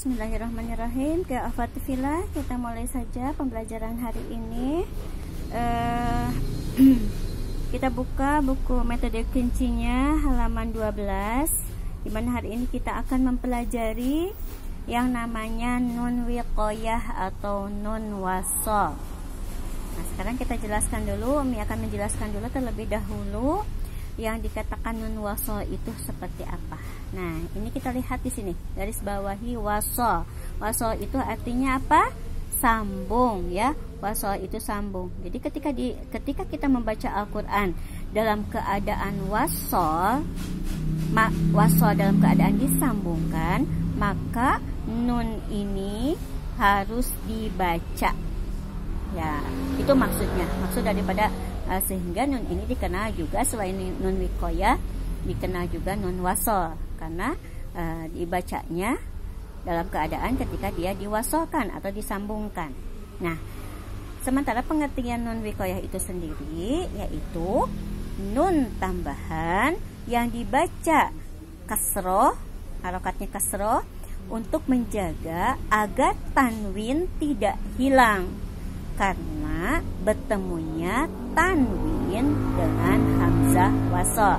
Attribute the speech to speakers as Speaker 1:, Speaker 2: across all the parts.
Speaker 1: Bismillahirrahmanirrahim. Ke Afatifillah, kita mulai saja pembelajaran hari ini. Kita buka buku metode kuncinya halaman 12, di mana hari ini kita akan mempelajari yang namanya nun wiqayah atau nun wasol. Nah, sekarang kita jelaskan dulu. Umi akan menjelaskan dulu terlebih dahulu yang dikatakan nun wasol itu seperti apa. Nah, ini kita lihat di sini, garis bawahi wasol. Wasol itu artinya apa? Sambung, ya. Wasol itu sambung. Jadi ketika kita membaca Al-Qur'an dalam keadaan wasol, wasol dalam keadaan disambungkan, maka nun ini harus dibaca. Ya, itu maksudnya. Maksud daripada sehingga nun ini dikenal juga selain nun wiqayah, dikenal juga nun wasol, karena dibacanya dalam keadaan ketika dia diwasolkan atau disambungkan. Nah, sementara pengertian nun wiqayah itu sendiri yaitu nun tambahan yang dibaca kasroh, harokatnya kasroh, untuk menjaga agar tanwin tidak hilang karena bertemunya tanwin dengan hamzah wasol.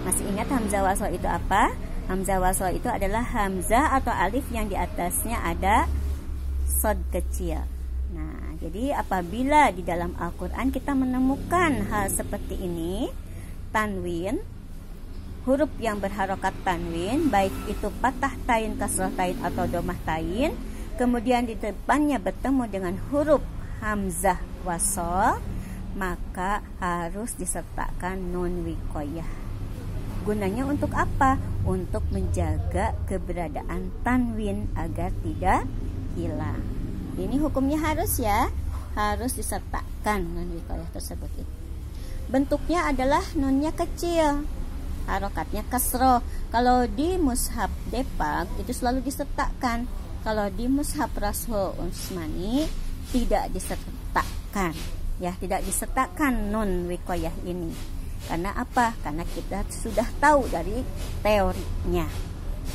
Speaker 1: Masih ingat hamzah wasol itu apa? Hamzah wasol itu adalah hamzah atau alif yang di atasnya ada shad kecil. Nah, jadi apabila di dalam Al-Quran kita menemukan hal seperti ini, tanwin, huruf yang berharokat tanwin, baik itu patah tain, kasroh tain, atau domah tain, kemudian di depannya bertemu dengan huruf hamzah wasol, maka harus disertakan nun wiqayah. Gunanya untuk apa? Untuk menjaga keberadaan tanwin agar tidak hilang. Ini hukumnya harus, ya, harus disertakan nun wiqayah tersebut. Bentuknya adalah nunnya kecil, harokatnya kasroh. Kalau di mushaf Depak itu selalu disertakan. Kalau di mushaf Rasul Utsmani tidak disertakan, ya, tidak disertakan nun wiqayah ini. Karena apa? Karena kita sudah tahu dari teorinya.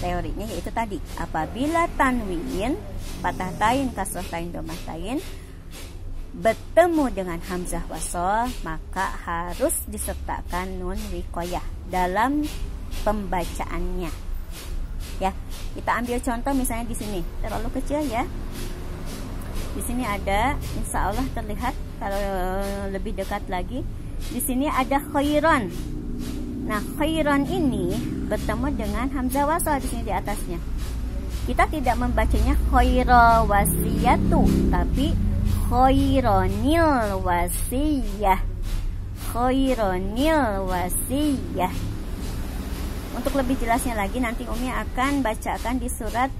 Speaker 1: Teorinya yaitu tadi, apabila tanwin, patah tain, kasroh tain, domah tain bertemu dengan hamzah wasol, maka harus disertakan nun wiqayah dalam pembacaannya. Ya, kita ambil contoh misalnya di sini, terlalu kecil ya. Di sini ada, insya Allah terlihat kalau lebih dekat lagi. Di sini ada khairon. Nah, khairon ini bertemu dengan hamzah wasal di sini di atasnya. Kita tidak membacanya khaira wasiyatu, tapi khaironil wasiyah. Khaironil wasiyah. Untuk lebih jelasnya lagi nanti Umi akan bacakan di surat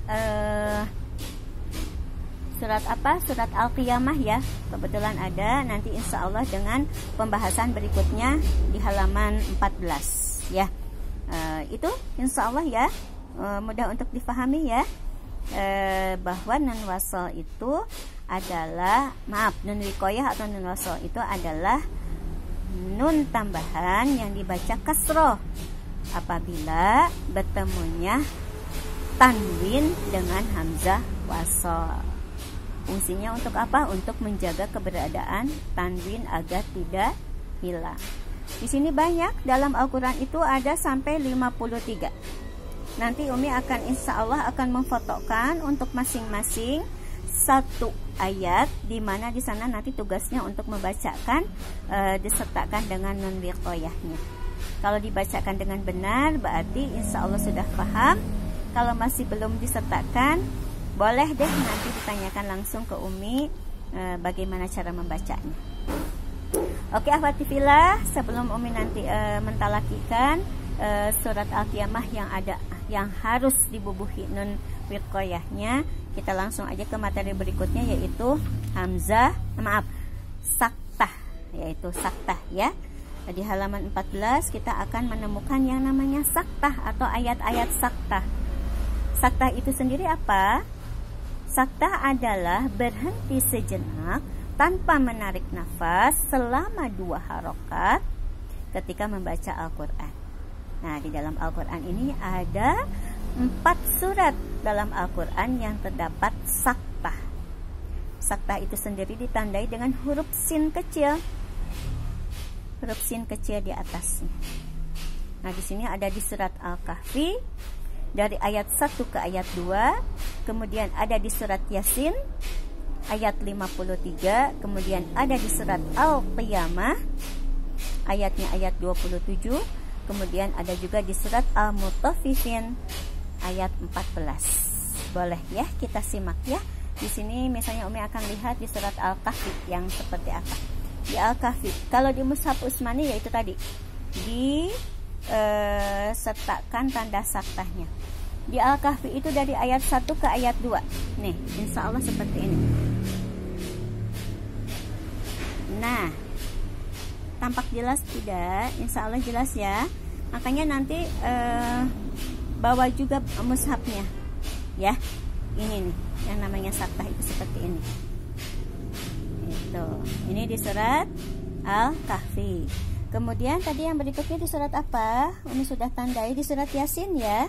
Speaker 1: surat apa? Surat Al-Qiyamah, ya. Kebetulan ada nanti insya Allah dengan pembahasan berikutnya di halaman 14, ya. Itu insya Allah, ya, mudah untuk difahami, ya, bahwa nun wasol itu adalah, nun wiqayah atau nun wasol itu adalah nun tambahan yang dibaca kasroh apabila bertemunya tanwin dengan hamzah wasol. Fungsinya untuk apa? Untuk menjaga keberadaan tanwin agar tidak hilang. Di sini banyak, dalam Al-Quran itu ada sampai 53. Nanti Umi akan insya Allah akan memfotokan untuk masing-masing satu ayat, di mana di sana nanti tugasnya untuk membacakan disertakan dengan nun wiqayahnya. Kalau dibacakan dengan benar berarti insya Allah sudah paham. Kalau masih belum disertakan, boleh deh nanti ditanyakan langsung ke Umi bagaimana cara membacanya. Oke, akhwatifillah, sebelum Umi nanti mentalakikan surat Al-Qiyamah yang harus dibubuhi nun wiqayahnya, kita langsung aja ke materi berikutnya yaitu saktah, yaitu saktah, ya. Di halaman 14 kita akan menemukan yang namanya saktah atau ayat-ayat saktah. Saktah itu sendiri apa? Saktah adalah berhenti sejenak tanpa menarik nafas selama 2 harokat ketika membaca Al-Quran. Nah, di dalam Al-Quran ini ada 4 surat dalam Al-Quran yang terdapat saktah. Saktah itu sendiri ditandai dengan huruf sin kecil. Huruf sin kecil di atasnya. Nah, di sini ada di surat Al-Kahfi dari ayat 1 ke ayat 2, kemudian ada di surat Yasin ayat 53, kemudian ada di surat Al-Qiyamah ayatnya ayat 27, kemudian ada juga di surat Al-Mutaffifin ayat 14. Boleh ya kita simak ya. Di sini misalnya Umi akan lihat di surat Al-Kahfi yang seperti apa. Di Al-Kahfi, kalau di Mushaf Utsmani yaitu tadi sertakan tanda saktahnya. Di Al-Kahfi itu dari ayat 1 ke ayat 2. Nih, insya Allah seperti ini. Nah, tampak jelas tidak? Insya Allah jelas ya. Makanya nanti bawa juga mushafnya ya. Ini nih yang namanya saktah itu seperti ini. Itu. Ini di surat Al-Kahfi. Kemudian tadi yang berikutnya di surat apa? Umi sudah tandai di surat Yasin ya.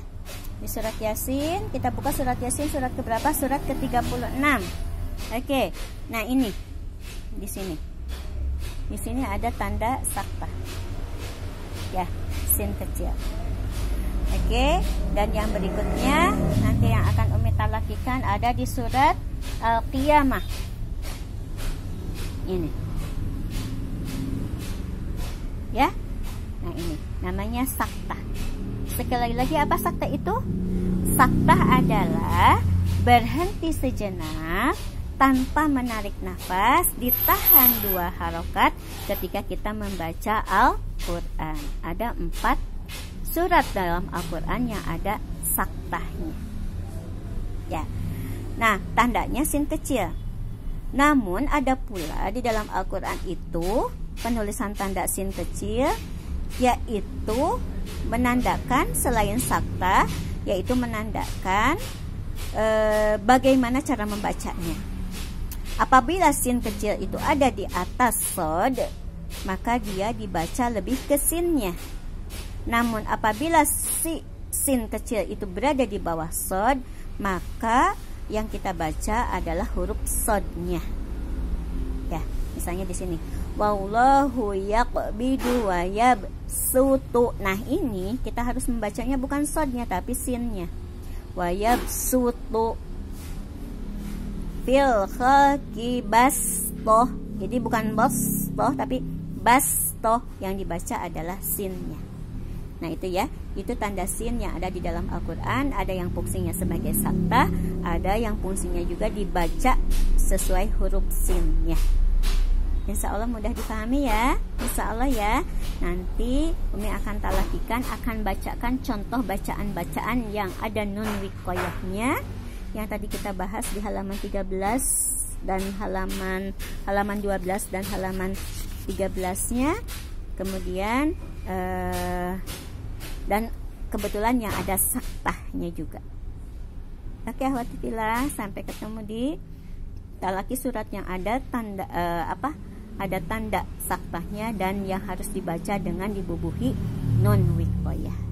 Speaker 1: Di surat Yasin, kita buka surat Yasin surat keberapa? Surat ke-36. Oke. Nah, ini. Di sini. Di sini ada tanda saktah. Ya, sin kecil. Oke, dan yang berikutnya nanti yang akan Umi talakikan ada di surat Al-Qiyamah. Ini. Ya. Nah, ini namanya saktah. Sekali lagi apa saktah itu? Saktah adalah berhenti sejenak tanpa menarik nafas, ditahan 2 harokat ketika kita membaca Al-Quran. Ada 4 surat dalam Al-Quran yang ada saktahnya. Ya. Nah, tandanya sin kecil. Namun ada pula di dalam Al-Quran itu penulisan tanda sin kecil, yaitu menandakan selain saktah, yaitu menandakan bagaimana cara membacanya. Apabila sin kecil itu ada di atas shod, maka dia dibaca lebih ke sinnya. Namun apabila si sin kecil itu berada di bawah shod, maka yang kita baca adalah huruf shodnya. Ya, misalnya di sini, wallahu yaqbidu wa yabsutu. Nah, ini kita harus membacanya bukan shodnya tapi sinnya. Wa yabsutu fil khalqi bastoh. Jadi bukan bastoh tapi bastoh, yang dibaca adalah sinnya. Nah, itu ya, itu tanda sin yang ada di dalam Al-Quran. Ada yang fungsinya sebagai saktah, ada yang fungsinya juga dibaca sesuai huruf sinnya. Insya Allah mudah dipahami ya. Insya Allah ya. Nanti Umi akan talakikan, akan bacakan contoh bacaan-bacaan yang ada nun wiqayahnya, yang tadi kita bahas di halaman 13 dan halaman 12 dan halaman 13-nya. Kemudian dan kebetulan yang ada saktahnya juga. Oke, ahwati fillah, sampai ketemu di talaki surat yang ada tanda ada tanda saktahnya dan yang harus dibaca dengan dibubuhi nun wiqayah.